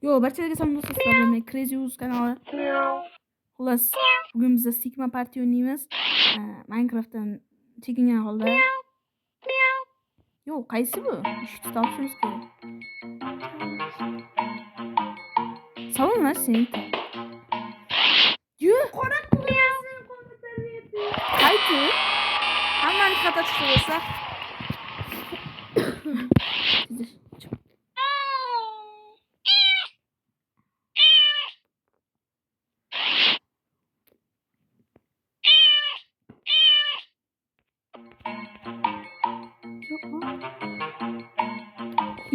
Yo, barchalarga salom do'stlar, men Crazy Uz kanali. Xullas, bugun biz Sigma Party o'ynaymiz. Minecraftdan chekingan holda. Yo, qaysi bu? Ishni topishimiz kerak. Salomlar sen. Yo, qora qilyapsan kompyuterni yapıyor. Qaysi? Hammani xato chiqdi bo'lsa.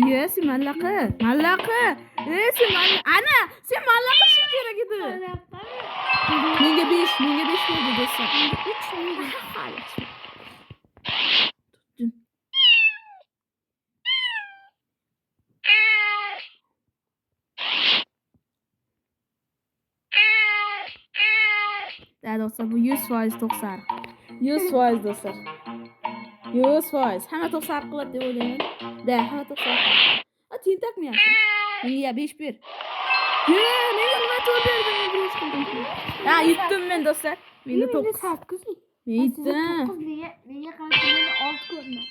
Yes, mallaqi. Ana, sen mallaqi shu kerak edi. Menga 5 berdi do'stlar. 3 menga xolos. Do'stlar, bu 100% to'qsar. 100% do'stlar. 100%. Hamma to'qsar qiladi deb o'ylayman. Hamma to'qsar. Tentakmi yaxshi? Menga 5 ber. Menga nima to'g'ri berding? Yutdim men do'stlar. Meni 9. 8. Yutdim. Menga qaraganda 6 ko'rindi.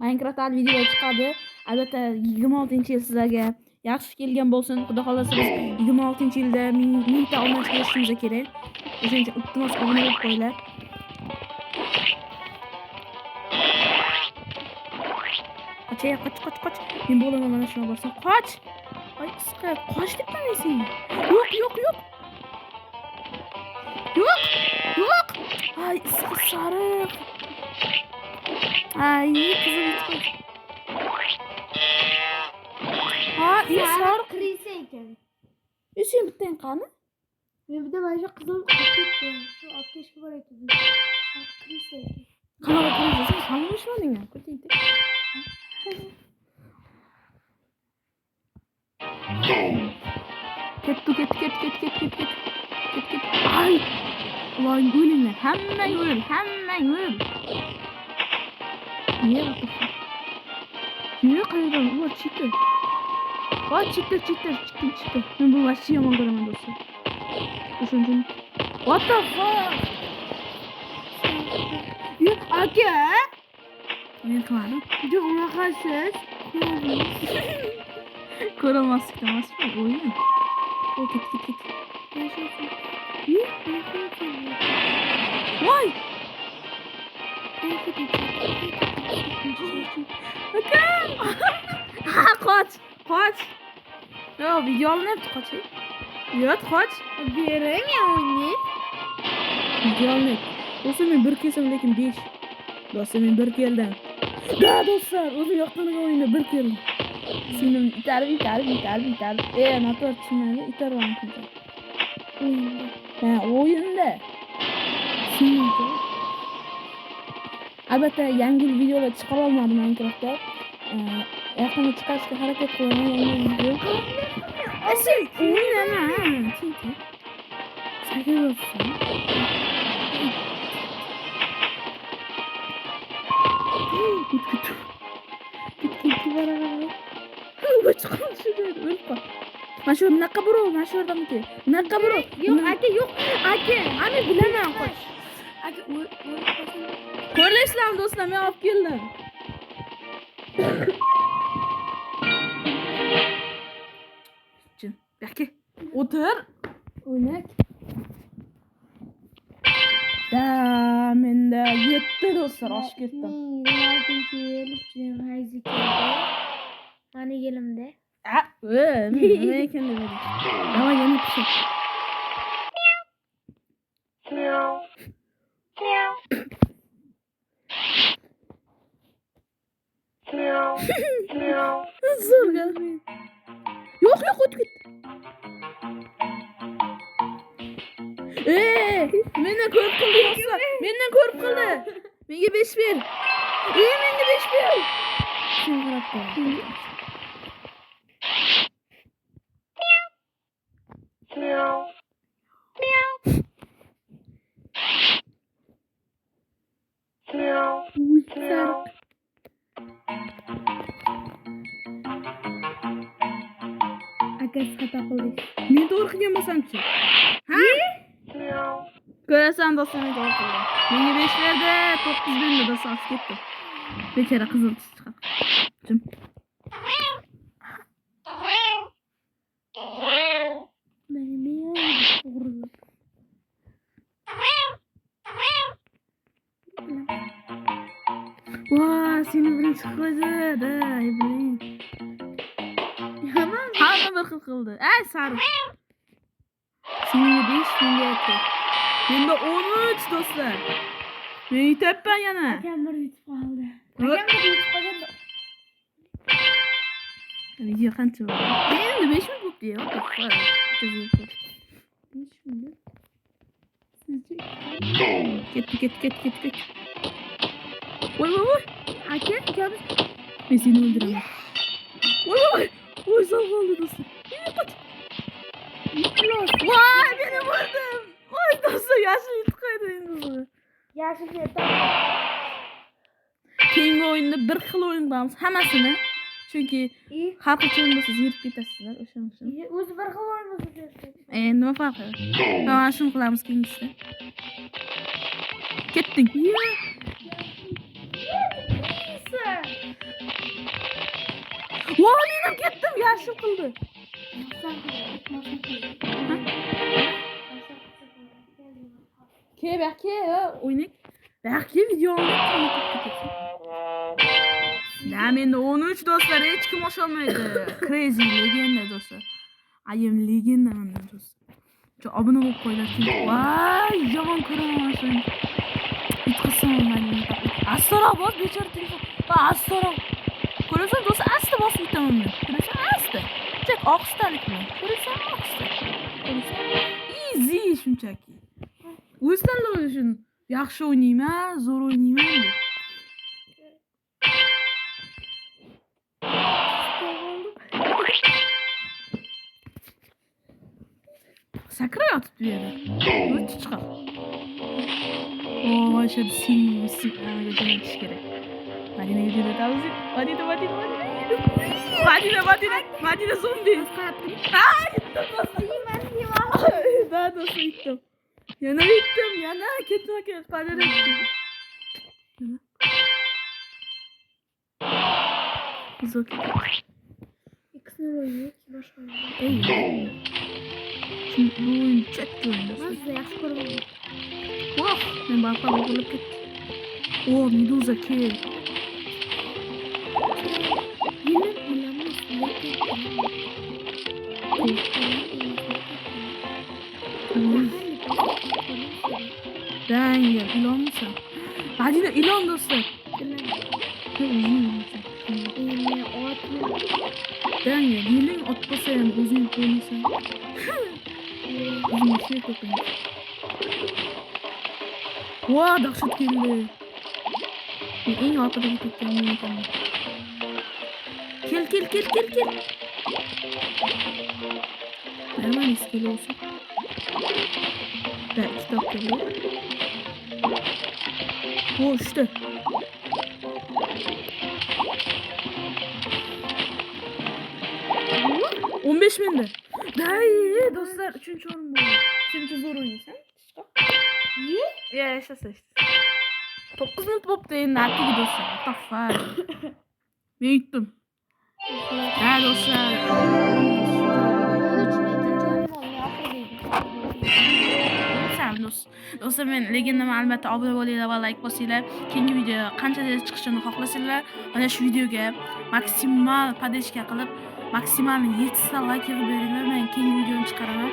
Minecraftda video chiqadi. Albatta 26-yil sizlarga yaxshi kelgan bo'lsin. Xudo xolasa biz 26-yilda 1000 ta obunachi bo'lishimiz kerak. O'shaning uchun iltimos obuna bo'lib qo'yinglar. Qoch. Men bo'laman mana shuna borsam. Qoch. Ay, qisqa. Qoch deb qaraysizmi? Yo'q. Ay, isqi sariq. Ay, qizil chiqdi. Sariq Krisa ekan. Sen bittang qani? Men bitta mana shu qizil ketdi. Shu obkashga bor ekan. Krisa ekan. Qanaqa qilasiz? Sanmishmading ham. Ko'tingda. Ket. Ay! Ulan o'linglar. Hammang o'l. Niye bu? Niye qayerdan? Ular chiqdi. Chiqdi. Men bu vashchi yomon ko'raman do'stlar. O'shandan. What the fuck? Yo, aka. Men qilmadim. Juda unaqasiz. Ko'ramaslikdan emasmi? O'yin. Ket. Voy! Aka! Qoch! Yo, video olyapti, qoch. Qoch. Berang ya o'yinni. Video olyapti. Do'stlar, men 1 kelsam, lekin 5. Do'stlar, men 1 keldim. Do'stlar, o'zi yoqqaniga o'yinda 1 keldim. Singlim itarib. Noto'g'ri tushunmaydi, itarib o'yinda. Singlim. Albatta, yangi videolar chiqara olmadim Minecraftda. Yaqinda chiqarishga harakat qilaman yangi video. Sen o'ynama. Sakirosan. Git bara. Bu chiqadi shunday o'lib qol. Mana shu bunaqa bro, mana shu yerdamki. Bunaqa bro. Yo'q, aka. Ani bilaman qoch. Aka ko'rlasizlarmi do'stlar, men olib keldim. Yo'q. O'tir. O'ynak. Menda 7 do'stlar oshib ketdim. 26-yil uchun hayzi keldi. Mani yelimda. Nima ekan deb o'yladim. Davay yana pishir. Zo'rga. Yo'q, o'tib ketdi. Mendan ko'rib qildi do'stlar. Menga 5 ber. Menga 5 ber. Sen qarab qol. akasi xato qildik. Men to'g'ri qilgan bo'lsam-chi? Ha? Ko'rasan do'stim, men to'g'ri qildim. Menga 5 berdi, 9 berdi do'stim, ketdi. Bechara qizil tus chiqadi. Jim. Meni men to'g'ri. Voy, seni birinchi qo'ydi, day, bilin. Hamma Hamma bir xil qildi. Ay, sariq. Senga 5, menga 2. Menda 13 do'stlar. Men yutibman yana. akam bir yutib qoldi. Akam bir yutib qolganda Video qancha bo'ldi? Endi 5 minut bo'libdi. What the fuck? 5 minut. Ketdi. Voy. aka jo'ra Men seni o'ldiraman. Voy. Voy, sal qoldi do'stlar. Voy, meni vurdim. Voy, do'stlar, yashil yutib qo'ydi endi. yashil Keyingi o'yinda bir xil o'yin qilamiz hammasini. Chunki har qachon bo'lsa zerib ketasizlar o'shaning uchun. o'zi bir xil o'yin bo'lsa Nima farqi? Mana shuni qilamiz keyingisida. Ketding. Voy, men ham ketdim, yashil qildi. Ke, o'ynak. Yaxki videoni ketdi. Menda 13 do'stlar, hech kim osholmaydi. Crazy legenda do'stlar. I am legenda menda do'stlar. Obuna bo'lib qo'yinglar. Voy, yomon ko'raman shuni. Yutqizsam mayli. Astora bos, bechora telefon. Astora. Ko'rasan do'stlar, asta bosib yutaman men. Ko'rasan, asta. Chek oqstalikmi? Ko'rasan, oqsta. Easy shunchaki. O'z tanlovi shuni. Yaxshi o'ynayman, zo'r o'ynayman deb. Sakra yotibdi bu yerda. O'tib chiqadi. O'sha singa jo'natish kerak. Madinaga jo'natamiz. Madina zombi. Da, do'stlar, yutdim. Yana ketma-ket qadar etdim. Zo'k. ikkisini o'ynadik, boshqa. Chunki bu o'yin chatga o'yin. Mazza yaxshi ko'raman. Voh, men balqon bo'lib ketdim. Meduza kel. Dang, ilonmisan? Madina, ilon do'stlar. Dang, yiling ot bo'lsa ham o'zing qo'ymasan. O'zing shay to'qing. Voh, dahshat keldi. Eng orqadagi ketgan men ekanman. Kel. Nima iskeli olsun. Da, kitap geliyor. İşte. $15.000'de. Daha iyi dostlar. 3. oyun bu. Seninki zor oynuyorsan. İyi. Ya yaşasın işte. 9 minut boptu endi atigi dostlar. What the fuck. Men yutdim. Ha dostlar. Do'stlar, men legendamga albatta obuna bo'linglar va like bosinglar. Keyingi video qancha tez chiqishini xohlasanglar, mana shu videoga maksimal podeshka qilib, maksimal 7 ta like yig'ib beringlar. Men keyingi videoni chiqaraman.